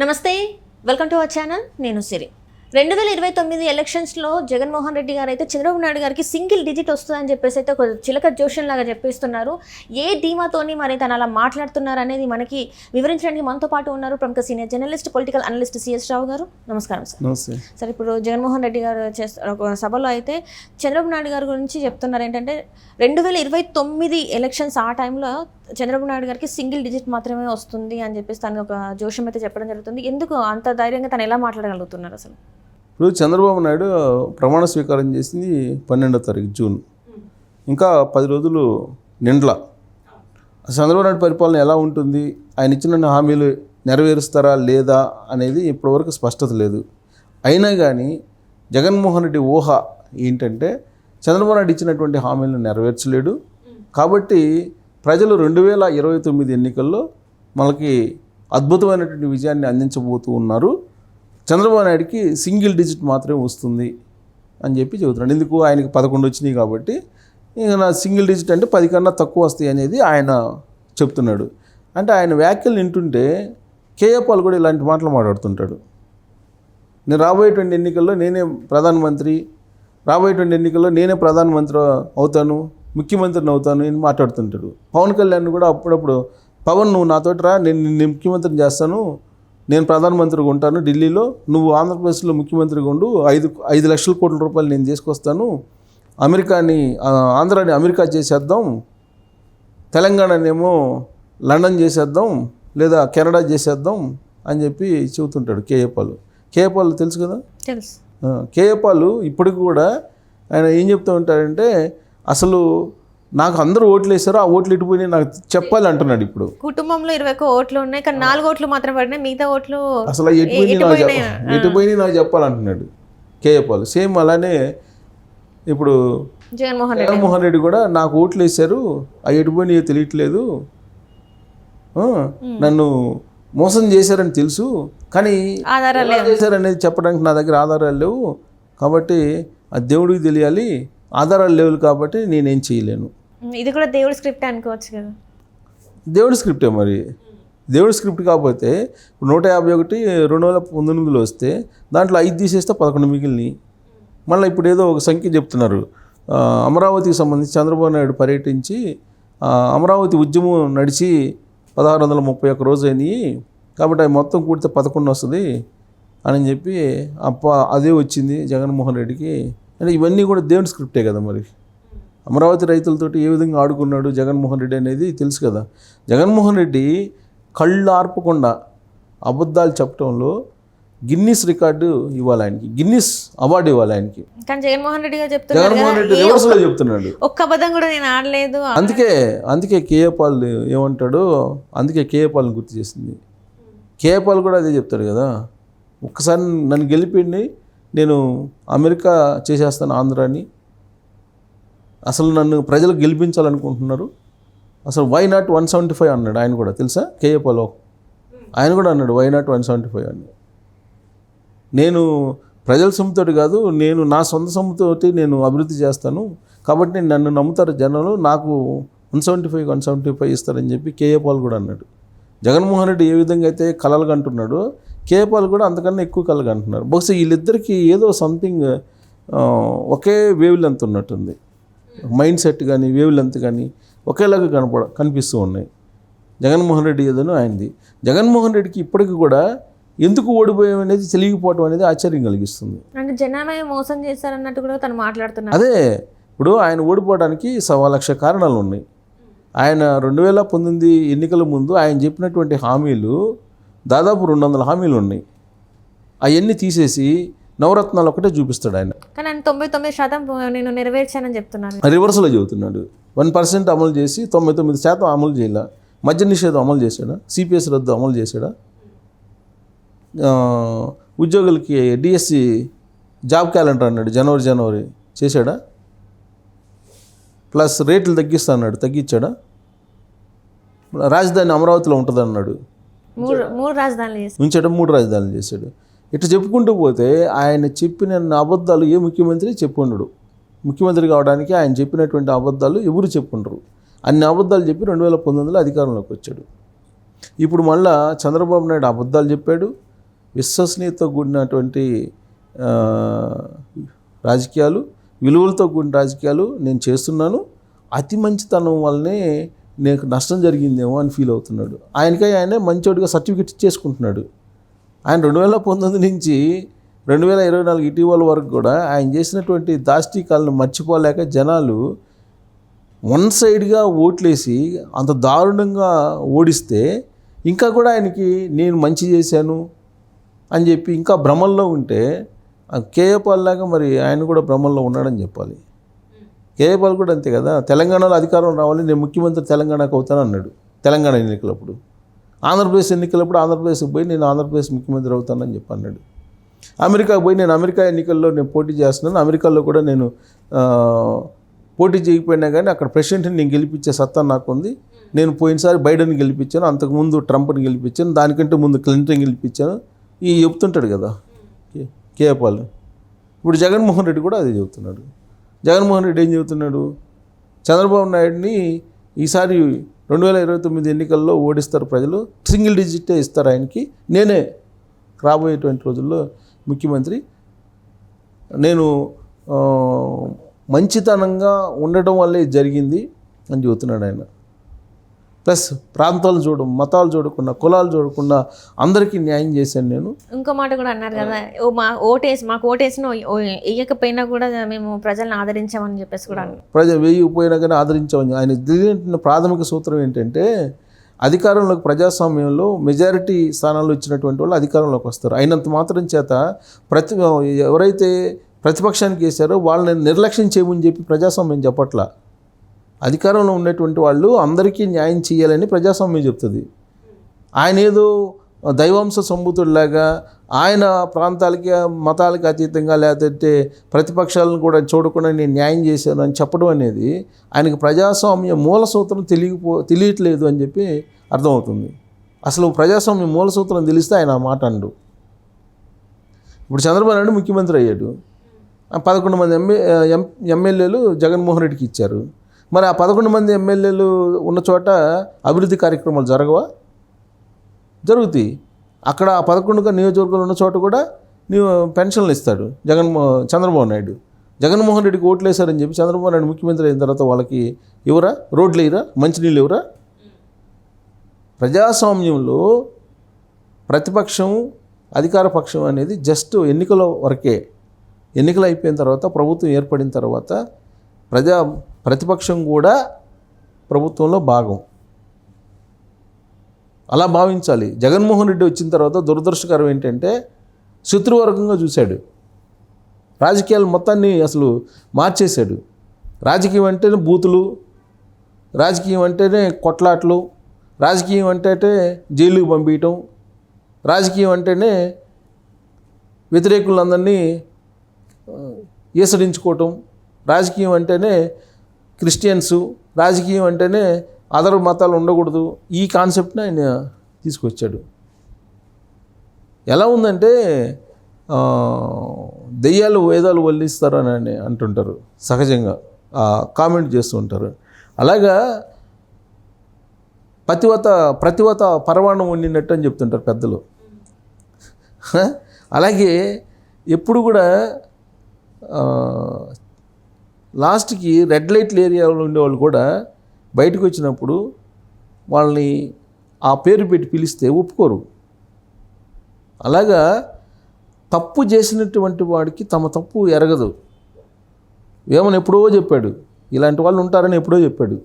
నమస్తే, welcome to our channel. నేను సిరి. 2029 ఎలక్షన్స్లో జగన్మోహన్ రెడ్డి గారు అయితే చంద్రబాబు నాయుడు గారికి సింగిల్ డిజిట్ వస్తుందని చెప్పేసి అయితే ఒక చిలక జోషన్ లాగా చెప్పేస్తున్నారు. ఏ ధీమాతోని మరి తను అలా మాట్లాడుతున్నారు అనేది మనకి వివరించడానికి మనతో పాటు ఉన్నారు ప్రముఖ senior journalist, political analyst CS Rao గారు. నమస్కారం సార్. నమస్తే సార్, ఇప్పుడు జగన్మోహన్ రెడ్డి గారు ఒక సభలో అయితే చంద్రబాబు నాయుడు గారి గురించి చెప్తున్నారు. ఏంటంటే 2029 ఎలక్షన్స్ ఆ టైంలో చంద్రబాబు నాయుడు గారికి సింగిల్ డిజిట్ మాత్రమే వస్తుంది అని చెప్పేసి తను ఒక జోషం అయితే చెప్పడం జరుగుతుంది. ఎందుకు అంత ధైర్యంగా తను ఎలా మాట్లాడగలుగుతున్నారు అసలు? ఇప్పుడు చంద్రబాబు నాయుడు ప్రమాణ స్వీకారం చేసింది 12వ తారీఖు జూన్. ఇంకా 10 రోజులు నిండ్ల. చంద్రబాబు నాయుడు పరిపాలన ఎలా ఉంటుంది, ఆయన ఇచ్చిన హామీలు నెరవేరుస్తారా లేదా అనేది ఇప్పటివరకు స్పష్టత లేదు. అయినా కానీ జగన్మోహన్ రెడ్డి ఊహ ఏంటంటే చంద్రబాబు నాయుడు ఇచ్చినటువంటి హామీలను నెరవేర్చలేడు. కాబట్టి ప్రజలు 2029 ఎన్నికల్లో మనకి అద్భుతమైనటువంటి విజయాన్ని అందించబోతూ ఉన్నారు. చంద్రబాబు నాయుడికి సింగిల్ డిజిట్ మాత్రమే వస్తుంది అని చెప్పి చెబుతున్నాడు. ఎందుకు, ఆయనకి 11 వచ్చినాయి కాబట్టి ఇక నా సింగిల్ డిజిట్ అంటే 10 కన్నా తక్కువ వస్తాయి అనేది ఆయన చెప్తున్నాడు. అంటే ఆయన వ్యాఖ్యలు వింటుంటే కేఏ పాల్ కూడా ఇలాంటి మాటలు మాట్లాడుతుంటాడు. నేను రాబోయేటువంటి ఎన్నికల్లో నేనే ప్రధానమంత్రి అవుతాను, ముఖ్యమంత్రిని అవుతాను అని మాట్లాడుతుంటాడు. పవన్ కళ్యాణ్ కూడా అప్పుడప్పుడు, పవన్ నువ్వు నాతోటి రా, నేను ముఖ్యమంత్రిని చేస్తాను, నేను ప్రధానమంత్రిగా ఉంటాను ఢిల్లీలో, నువ్వు ఆంధ్రప్రదేశ్లో ముఖ్యమంత్రిగా ఉండు, 5 లక్షల కోట్ల రూపాయలు నేను తీసుకొస్తాను, ఆంధ్రాని అమెరికా చేసేద్దాం, తెలంగాణనేమో లండన్ చేసేద్దాం, లేదా కెనడా చేసేద్దాం అని చెప్పి చెబుతుంటాడు కేఏ పాల్. తెలుసు కదా, తెలుసు. కేఏ పాల్ ఇప్పటికి కూడా ఆయన ఏం చెప్తూ ఉంటాడంటే, అసలు నాకు అందరూ ఓట్లు వేశారు, ఆ ఓట్లు ఇటుపోయి నాకు చెప్పాలి అంటున్నాడు. ఇప్పుడు కుటుంబంలో 21 ఓట్లు ఉన్నాయి, కానీ 4 ఓట్లు మాత్రం పడినాయి, మిగతా ఓట్లు అసలు ఎటుపోయి నాకు చెప్పాలంటున్నాడు కేఏ పాల్. సేమ్ అలానే ఇప్పుడు జగన్మోహన్ రెడ్డి కూడా నాకు ఓట్లు వేశారు, అవి ఎటుపోయి తెలియట్లేదు, నన్ను మోసం చేశారని తెలుసు, కానీ ఆధారాలు చేశారనేది చెప్పడానికి నా దగ్గర ఆధారాలు లేవు, కాబట్టి ఆ దేవుడికి తెలియాలి, ఆధారాలు లేవు కాబట్టి నేనేం చేయలేను. ఇది కూడా దేవుడి స్క్రిప్ట్ అనుకోవచ్చు కదా. దేవుడి స్క్రిప్టే మరి. దేవుడి స్క్రిప్ట్ కాకపోతే 151 2019లో వస్తే దాంట్లో 5 తీసేస్తే 11 మిగిలినాయి. మళ్ళీ ఇప్పుడు ఏదో ఒక సంఖ్య చెప్తున్నారు. అమరావతికి సంబంధించి చంద్రబాబు నాయుడు పర్యటించి అమరావతి ఉద్యమం నడిచి 1631 రోజు అయినాయి, కాబట్టి అవి మొత్తం కూడితే 11 వస్తుంది అని చెప్పి అదే వచ్చింది జగన్మోహన్ రెడ్డికి. అంటే ఇవన్నీ కూడా దేవుని స్క్రిప్టే కదా. మరి అమరావతి రైతులతోటి ఏ విధంగా ఆడుకున్నాడు జగన్మోహన్ రెడ్డి అనేది తెలుసు కదా. జగన్మోహన్ రెడ్డి కళ్ళు ఆర్పకుండా అబద్ధాలు చెప్పడంలో గిన్నిస్ రికార్డు ఇవ్వాలి ఆయనకి, గిన్నిస్ అవార్డు ఇవ్వాలి ఆయనకి. కానీ జగన్మోహన్ రెడ్డి రివర్స్లో చెప్తున్నాడు, ఒక్క అబద్ధం కూడా నేను ఆడలేదు. అందుకే కేఏ పాల్ ఏమంటాడు, అందుకే కేఏ పాల్ని గుర్తు చేసింది. కేఏ పాల్ కూడా అదే చెప్తాడు కదా, ఒక్కసారి నన్ను గెలిపిండి, నేను అమెరికా చేసేస్తాను ఆంధ్రాని, అసలు నన్ను ప్రజలు గెలిపించాలనుకుంటున్నారు, అసలు వై నాట్ 175 అన్నాడు ఆయన కూడా. తెలుసా కేఏ పాల్ ఆయన కూడా అన్నాడు వై నాట్ 175 అన్నాడు. నేను ప్రజల సొమ్ముతోటి కాదు, నేను నా సొంత సొమ్ముతోటి నేను అభివృద్ధి చేస్తాను, కాబట్టి నన్ను నమ్ముతారు జనాలు, నాకు 175 ఇస్తారని చెప్పి కేఏ పాల్ కూడా అన్నాడు. జగన్మోహన్ రెడ్డి ఏ విధంగా అయితే కలలుగా అంటున్నాడో కేఏ పాల్ కూడా అంతకన్నా ఎక్కువ కలగా అంటున్నారు. బహుశా వీళ్ళిద్దరికీ ఏదో సంథింగ్ ఒకే వేవ్ లెంత్ ఉన్నట్టుంది, మైండ్ సెట్ కానీ వేవ్ లెంత్ కానీ ఒకేలాగా కనిపిస్తూ ఉన్నాయి. జగన్మోహన్ రెడ్డి ఏదోనో ఆయనది. జగన్మోహన్ రెడ్డికి ఇప్పటికీ కూడా ఎందుకు ఓడిపోయాం అనేది తెలియకపోవడం అనేది ఆశ్చర్యం కలిగిస్తుంది. అంటే జనాన్ని మోసం చేశారన్నట్టు కూడా తను మాట్లాడుతున్నారు. అదే ఇప్పుడు ఆయన ఓడిపోవడానికి 1,00,000 కారణాలు ఉన్నాయి. ఆయన 2019 ఎన్నికల ముందు ఆయన చెప్పినటువంటి హామీలు దాదాపు 200 హామీలు ఉన్నాయి. అవన్నీ తీసేసి నవరత్నాలు ఒకటే చూపిస్తాడు ఆయన. కానీ ఆయన 99% నేను నెరవేర్చానని చెప్తున్నాను. రివర్స్లో చెబుతున్నాడు. 1% అమలు చేసి 99% అమలు చేయాల. మద్య నిషేధం అమలు చేశాడా? సిపిఎస్ రద్దు అమలు చేశాడా? ఉద్యోగులకి డిఎస్సి జాబ్ క్యాలెండర్ అన్నాడు, జనవరి చేశాడా? ప్లస్ రేట్లు తగ్గిస్తా అన్నాడు, తగ్గించాడా? రాజధాని అమరావతిలో ఉంటుంది అన్నాడు, 3 రాజధానులు ఉంచాడు, 3 రాజధానులు చేశాడు. ఇట్లా చెప్పుకుంటూ పోతే ఆయన చెప్పిన అబద్ధాలు ఏ ముఖ్యమంత్రి చెప్పుండడు. ముఖ్యమంత్రి కావడానికి ఆయన చెప్పినటువంటి అబద్ధాలు ఎవరు చెప్పుండరు. అన్ని అబద్ధాలు చెప్పి 2019లో అధికారంలోకి వచ్చాడు. ఇప్పుడు మళ్ళా చంద్రబాబు నాయుడు అబద్ధాలు చెప్పాడు, విశ్వసనీయతతో కూడినటువంటి రాజకీయాలు, విలువలతో కూడిన రాజకీయాలు నేను చేస్తున్నాను. అతి మంచితనం వల్లనే నాకు నష్టం జరిగిందేమో అని ఫీల్ అవుతున్నాడు. ఆయనే మంచోడిగా సర్టిఫికెట్ ఇచ్చేసుకుంటున్నాడు. ఆయన 2019 నుంచి 2024 ఇటీవల వరకు కూడా ఆయన చేసినటువంటి దాష్టికాలను మర్చిపోలేక జనాలు వన్ సైడ్గా ఓట్లేసి అంత దారుణంగా ఓడిస్తే ఇంకా కూడా ఆయనకి నేను మంచి చేశాను అని చెప్పి ఇంకా భ్రమల్లో ఉంటే కేఏ పాల్ లాగా మరి ఆయన కూడా భ్రమల్లో ఉన్నాడని చెప్పాలి. కేఏ పాల్ కూడా అంతే కదా, తెలంగాణలో అధికారం రావాలి, నేను ముఖ్యమంత్రి తెలంగాణకు అవుతాను అన్నాడు తెలంగాణ ఎన్నికలప్పుడు. ఆంధ్రప్రదేశ్ ఎన్నికలప్పుడు ఆంధ్రప్రదేశ్కి పోయి నేను ఆంధ్రప్రదేశ్ ముఖ్యమంత్రి అవుతానని చెప్పి అన్నాడు. అమెరికాకు పోయి నేను అమెరికా ఎన్నికల్లో నేను పోటీ చేస్తున్నాను, అమెరికాలో కూడా నేను పోటీ చేయకపోయినా కానీ అక్కడ ప్రెసిడెంట్ని నేను గెలిపించే సత్తా నాకు ఉంది. నేను పోయినసారి బైడెన్ గెలిపించాను, అంతకుముందు ట్రంప్ని గెలిపించాను, దానికంటే ముందు క్లింటన్ గెలిపించాను, ఈ చెప్తుంటాడు కదా కేఏ పాల్. ఇప్పుడు జగన్మోహన్ రెడ్డి కూడా అదే చెబుతున్నాడు. జగన్మోహన్ రెడ్డి ఏం చెబుతున్నాడు, చంద్రబాబు నాయుడిని ఈసారి 2029 ఎన్నికల్లో ఓడిస్తారు ప్రజలు, సింగిల్ డిజిటే ఇస్తారు ఆయనకి, నేనే రాబోయేటువంటి రోజుల్లో ముఖ్యమంత్రి, నేను మంచితనంగా ఉండటం వల్లే జరిగింది అని చెబుతున్నాడు ఆయన. ప్లస్ ప్రాంతాలు మతాలు చూడకుండా, కులాలు చూడకుండా అందరికీ న్యాయం చేశాను నేను. ఇంకో మాట కూడా అన్నారు కదా, మాకు ఓటేసిన వేయకపోయినా కూడా మేము ప్రజలను ఆదరించామని చెప్పేసి కూడా అన్నారు. ప్రజలు వేయకపోయినా కానీ ఆదరించామని ఆయన తెలియని ప్రాథమిక సూత్రం ఏంటంటే, అధికారంలోకి ప్రజాస్వామ్యంలో మెజారిటీ స్థానాల్లో ఇచ్చినటువంటి వాళ్ళు అధికారంలోకి వస్తారు. అయినంత మాత్రం చేత ఎవరైతే ప్రతిపక్షానికి వేశారో వాళ్ళని నిర్లక్ష్యం చేయమని చెప్పి ప్రజాస్వామ్యం చెప్పట్లా. అధికారంలో ఉన్నటువంటి వాళ్ళు అందరికీ న్యాయం చేయాలని ప్రజాస్వామ్యం చెప్తుంది. ఆయన ఏదో దైవాంశ సంభూతుడిలాగా ఆయన ప్రాంతాలకి మతాలకి అతీతంగా లేకపోతే ప్రతిపక్షాలను కూడా చూడకుండా నేను న్యాయం చేశాను అని చెప్పడం అనేది ఆయనకి ప్రజాస్వామ్య మూల సూత్రం తెలియట్లేదు అని చెప్పి అర్థమవుతుంది. అసలు ప్రజాస్వామ్య మూల సూత్రం తెలిస్తే ఆయన ఆ మాట అండు. ఇప్పుడు చంద్రబాబు నాయుడు ముఖ్యమంత్రి అయ్యాడు, 11 మంది ఎమ్మెల్యేలు జగన్మోహన్ రెడ్డికి ఇచ్చారు. మరి ఆ 11 మంది ఎమ్మెల్యేలు ఉన్న చోట అభివృద్ధి కార్యక్రమాలు జరగవా? జరుగుతాయి. అక్కడ ఆ 11 నియోజకవర్గాలు ఉన్న చోట కూడా పెన్షన్లు ఇస్తాడు చంద్రబాబు నాయుడు. జగన్మోహన్ రెడ్డికి ఓట్లు వేశారని చెప్పి చంద్రబాబు నాయుడు ముఖ్యమంత్రి అయిన తర్వాత వాళ్ళకి ఎవరా రోడ్లు వేయరా, మంచినీళ్ళు ఎవరా? ప్రజాస్వామ్యంలో ప్రతిపక్షం అధికార పక్షం అనేది జస్ట్ ఎన్నికల వరకే. ఎన్నికలు అయిపోయిన తర్వాత ప్రభుత్వం ఏర్పడిన తర్వాత ప్రతిపక్షం కూడా ప్రభుత్వంలో భాగం, అలా భావించాలి. జగన్మోహన్ రెడ్డి వచ్చిన తర్వాత దురదృష్టకరం ఏంటంటే శత్రువర్గంగా చూశాడు, రాజకీయాలు మొత్తాన్ని అసలు మార్చేశాడు. రాజకీయం అంటేనే బూతులు, రాజకీయం అంటేనే కొట్లాట్లు, రాజకీయం అంటే జైలుకి పంపించటం, రాజకీయం అంటేనే వ్యతిరేకులందరినీ ఈసడించుకోవటం, రాజకీయం అంటేనే క్రిస్టియన్సు, రాజకీయం అంటేనే అదర్ మతాలు ఉండకూడదు, ఈ కాన్సెప్ట్ని ఆయన తీసుకొచ్చాడు. ఎలా ఉందంటే దెయ్యాలు వేదాలు వల్లిస్తారు అని అంటుంటారు, సహజంగా కామెంట్ చేస్తూ ఉంటారు. అలాగా ప్రతివత పరమాణం వండినట్టు అని చెప్తుంటారు పెద్దలు. అలాగే ఎప్పుడు కూడా లాస్ట్కి రెడ్ లైట్ల ఏరియాలో ఉండేవాళ్ళు కూడా బయటకు వచ్చినప్పుడు వాళ్ళని ఆ పేరు పెట్టి పిలిస్తే ఒప్పుకోరు. అలాగా తప్పు చేసినటువంటి వాడికి తమ తప్పు ఎరగదు. వేమన ఎప్పుడో చెప్పాడు, ఇలాంటి వాళ్ళు ఉంటారని ఎప్పుడో చెప్పాడు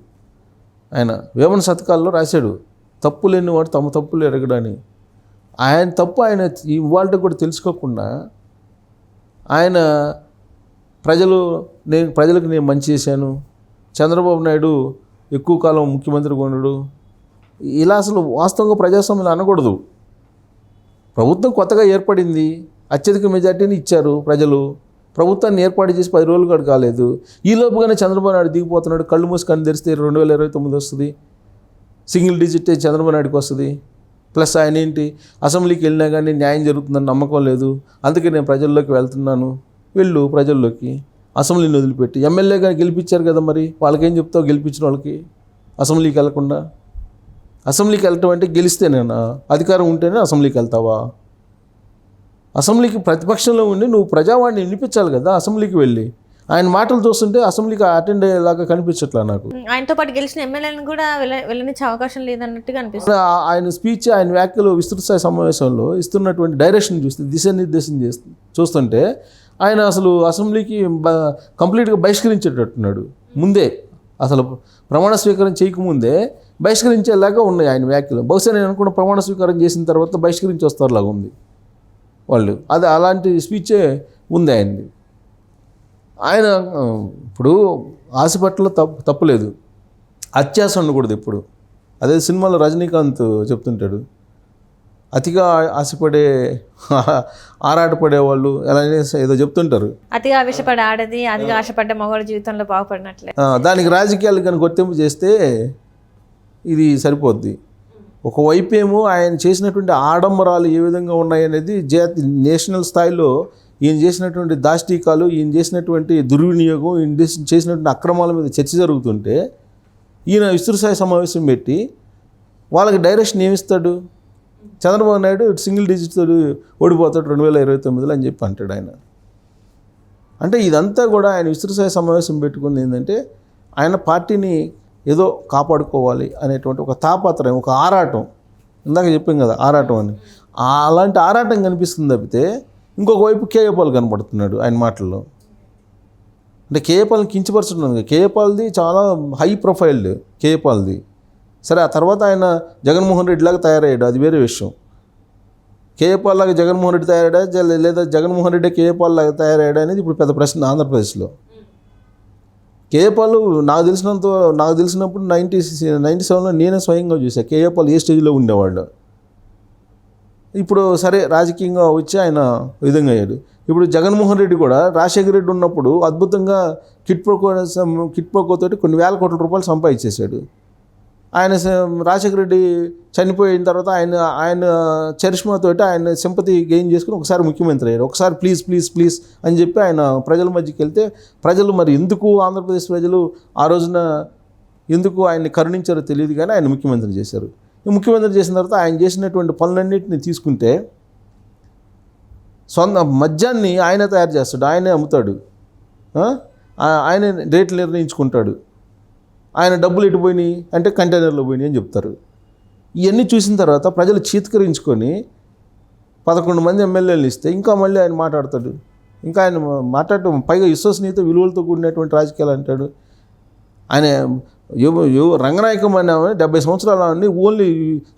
ఆయన. వేమన శతకాల్లో రాశాడు, తప్పు లేనివాడు తమ తప్పులు ఎరగడని. ఆయన తప్పు ఆయన ఇవాళ కూడా తెలుసుకోకుండా ఆయన ప్రజలకు నేను మంచి చేశాను, చంద్రబాబు నాయుడు ఎక్కువ కాలం ముఖ్యమంత్రిగా ఉండడు, ఇలా అసలు వాస్తవంగా ప్రజాస్వామ్యం అనకూడదు. ప్రభుత్వం కొత్తగా ఏర్పడింది, అత్యధిక మెజార్టీని ఇచ్చారు ప్రజలు, ప్రభుత్వాన్ని ఏర్పాటు చేసి 10 రోజులు కూడా కాలేదు. ఈ లోపుగానే చంద్రబాబు నాయుడు దిగిపోతున్నాడు. కళ్ళు మూసి కన్ను తెరిస్తే 2029 వస్తుంది, సింగిల్ డిజిటే చంద్రబాబు నాయుడుకి వస్తుంది. ప్లస్ ఆయన ఏంటి, అసెంబ్లీకి వెళ్ళినా కానీ న్యాయం జరుగుతుందని నమ్మకం లేదు, అందుకే నేను ప్రజల్లోకి వెళ్తున్నాను. వెళ్ళు ప్రజల్లోకి, అసెంబ్లీని వదిలిపెట్టి. ఎమ్మెల్యేగా గెలిపించారు కదా, మరి వాళ్ళకేం చెప్తావు గెలిపించిన వాళ్ళకి? అసెంబ్లీకి వెళ్లకుండా, అసెంబ్లీకి వెళ్ళటం అంటే గెలిస్తేనేనా, అధికారం ఉంటేనే అసెంబ్లీకి వెళ్తావా? అసెంబ్లీకి ప్రతిపక్షంలో ఉండి నువ్వు ప్రజావాణిని వినిపించాలి కదా అసెంబ్లీకి వెళ్ళి. ఆయన మాటలు చూస్తుంటే అసెంబ్లీకి అటెండ్ అయ్యేలాగా కనిపించట్లా నాకు. ఆయనతో పాటు గెలిచిన ఎమ్మెల్యేలను కూడా వెళ్ళనిచ్చే అవకాశం లేదన్నట్టుగా అనిపిస్తుంది. ఆయన స్పీచ్, ఆయన వ్యాఖ్యలు విస్తృత స్థాయి సమావేశంలో ఇస్తున్నటువంటి డైరెక్షన్ చూస్తే, దిశానిర్దేశం చూస్తుంటే ఆయన అసలు అసెంబ్లీకి కంప్లీట్గా బహిష్కరించేటట్టున్నాడు. ముందే అసలు ప్రమాణ స్వీకారం చేయకముందే బహిష్కరించేలాగా ఉన్నాయి ఆయన వ్యాఖ్యలు. బహుశా నేను అనుకున్న ప్రమాణ స్వీకారం చేసిన తర్వాత బహిష్కరించి వస్తారులాగా ఉంది వాళ్ళు. అది అలాంటి స్పీచే ఉంది ఆయనది. ఆయన ఇప్పుడు ఆశపట్ల తప్పులేదు, అత్యాశ ఉండకూడదు ఎప్పుడు. అదే సినిమాలో రజనీకాంత్ చెప్తుంటాడు, అతిగా ఆశపడే ఆరాటపడే వాళ్ళు ఎలా ఏదో చెప్తుంటారు. అతిగా ఆవేశపడే ఆడది, అతిగా ఆశపడ్డ మగవాడి జీవితంలో బాగుపడినట్లే. దానికి రాజకీయాలు కానీ గుర్తింపు చేస్తే ఇది సరిపోద్ది. ఒకవైపు ఏమో ఆయన చేసినటువంటి ఆడంబరాలు ఏ విధంగా ఉన్నాయనేది నేషనల్ స్థాయిలో ఈయన చేసినటువంటి దాష్టీకాలు, ఈయన చేసినటువంటి దుర్వినియోగం, ఈయన చేసినటువంటి అక్రమాల మీద చర్చ జరుగుతుంటే ఈయన విస్తృతస్థాయి సమావేశం పెట్టి వాళ్ళకి డైరెక్షన్ ఏమిస్తాడు? చంద్రబాబు నాయుడు సింగిల్ డిజిట్ ఓడిపోతాడు 2029లో అని చెప్పి అంటాడు ఆయన. అంటే ఇదంతా కూడా ఆయన విస్తృతస్థాయి సమావేశం పెట్టుకుంది ఏంటంటే ఆయన పార్టీని ఏదో కాపాడుకోవాలి అనేటువంటి ఒక తాపత్రయం, ఒక ఆరాటం. ఇందాక చెప్పాం కదా ఆరాటం అని. అలాంటి ఆరాటం కనిపిస్తుంది తప్పితే ఇంకొక వైపు కేఏపాల్ కనబడుతున్నాడు ఆయన మాటల్లో. అంటే కేఏపాల్ని కించపరుచుతున్నాను. కేఏపాల్ది చాలా హై ప్రొఫైల్డ్ కేఏపాల్ది. సరే, ఆ తర్వాత ఆయన జగన్మోహన్ రెడ్డి లాగా తయారయ్యాడు, అది వేరే విషయం. కేఏపాల్ లాగా జగన్మోహన్ రెడ్డి తయారయ్యాడా లేదా జగన్మోహన్ రెడ్డి కేఏపాల్ లాగా తయారయ్యాడా అనేది ఇప్పుడు పెద్ద ప్రశ్న ఆంధ్రప్రదేశ్లో. కేఏపాల్ నాకు తెలిసినప్పుడు 97లో నేనే స్వయంగా చూసాను కేఏపాల్ ఏ స్టేజ్లో ఉండేవాళ్ళు. ఇప్పుడు సరే రాజకీయంగా వచ్చి ఆయన విధంగా అయ్యాడు. ఇప్పుడు జగన్మోహన్ రెడ్డి కూడా రాజశేఖర రెడ్డి ఉన్నప్పుడు అద్భుతంగా కిట్ ప్రోకోతోటి కొన్ని వేల కోట్ల రూపాయలు సంపాదించేశాడు. ఆయన రాజశేఖర రెడ్డి చనిపోయిన తర్వాత ఆయన చరిష్మాతోటి ఆయన సింపతి గెయిన్ చేసుకుని ఒకసారి ముఖ్యమంత్రి అయ్యారు. ఒకసారి ప్లీజ్ అని చెప్పి ఆయన ప్రజల మధ్యకి వెళ్తే ప్రజలు మరి ఎందుకు ఆంధ్రప్రదేశ్ ప్రజలు ఆ రోజున ఎందుకు ఆయన్ని కరుణించారో తెలియదు, కానీ ఆయన ముఖ్యమంత్రి చేశారు. ముఖ్యమంత్రి చేసిన తర్వాత ఆయన చేసినటువంటి పనులన్నింటినీ తీసుకుంటే సొంత మద్యాన్ని ఆయనే తయారు చేస్తాడు, ఆయనే అమ్ముతాడు, ఆయనే రేట్లు నిర్ణయించుకుంటాడు. ఆయన డబ్బులు ఎటుపోయినాయి అంటే కంటైనర్లో పోయినాయి అని చెప్తారు. ఇవన్నీ చూసిన తర్వాత ప్రజలు చీత్కరించుకొని 11 మంది ఎమ్మెల్యేలు ఇస్తే ఇంకా మళ్ళీ ఆయన మాట్లాడతాడు. ఇంకా ఆయన మాట్లాడటం పైగా విశ్వసనీయత విలువలతో కూడినటువంటి రాజకీయాలు అంటాడు. ఆయన రంగనాయకం అనే 70 సంవత్సరాలు ఆమెని ఓన్లీ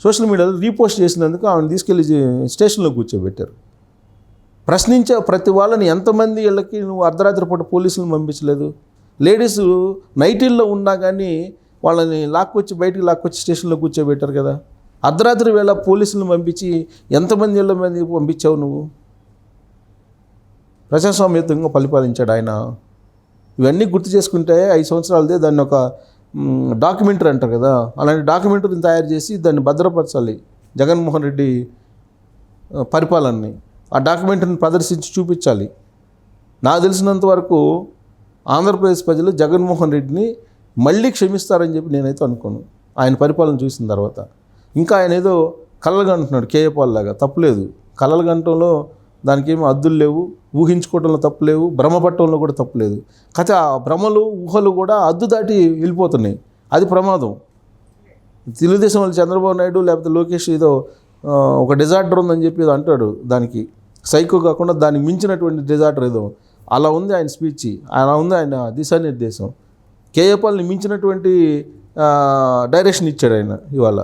సోషల్ మీడియాలో రీపోస్ట్ చేసినందుకు ఆమెను తీసుకెళ్ళి స్టేషన్లో కూర్చోబెట్టారు. ప్రశ్నించే ప్రతి వాళ్ళని ఎంతమంది ఇళ్ళకి నువ్వు అర్ధరాత్రి పూట పోలీసులను పంపించలేదు? లేడీస్ నైటీల్లో ఉన్నా కానీ వాళ్ళని బయటికి లాక్కొచ్చి స్టేషన్లో కూర్చోబెట్టారు కదా. అర్ధరాత్రి వేళ పోలీసులను పంపించి ఎంతమంది ఇళ్ళ మంది పంపించావు నువ్వు? ప్రజాస్వామ్యతంగా పరిపాలించాడు ఆయన. ఇవన్నీ గుర్తు చేసుకుంటే 5 సంవత్సరాలదే దాన్ని ఒక డాక్యుమెంటరీ అంటారు కదా, అలాంటి డాక్యుమెంటరీని తయారు చేసి దాన్ని భద్రపరచాలి జగన్మోహన్ రెడ్డి పరిపాలనని. ఆ డాక్యుమెంటరీని ప్రదర్శించి చూపించాలి. నాకు తెలిసినంత వరకు ఆంధ్రప్రదేశ్ ప్రజలు జగన్మోహన్ రెడ్డిని మళ్ళీ క్షమిస్తారని చెప్పి నేనైతే అనుకోను ఆయన పరిపాలన చూసిన తర్వాత. ఇంకా ఆయన ఏదో కలలుగంటున్నాడు కేఏపాల్ లాగా, తప్పులేదు. కలలుగంటంలో దానికి ఏమీ అద్దులు లేవు, ఊహించుకోవడంలో తప్పు లేవు, భ్రమపట్టడంలో కూడా తప్పు లేదు. కాకపోతే ఆ భ్రమలు ఊహలు కూడా అద్దు దాటి వెళ్ళిపోతున్నాయి, అది ప్రమాదం. తెలుగుదేశం వాళ్ళు చంద్రబాబు నాయుడు లేకపోతే లోకేష్ ఏదో ఒక డిజార్డర్ ఉందని చెప్పి ఏదో అంటాడు, దానికి సైకో కాకుండా దానికి మించినటువంటి డిజార్డర్ ఏదో, అలా ఉంది ఆయన స్పీచ్, అలా ఉంది ఆయన దిశానిర్దేశం. కేఏపాల్ని మించినటువంటి డైరెక్షన్ ఇచ్చాడు ఆయన ఇవాళ.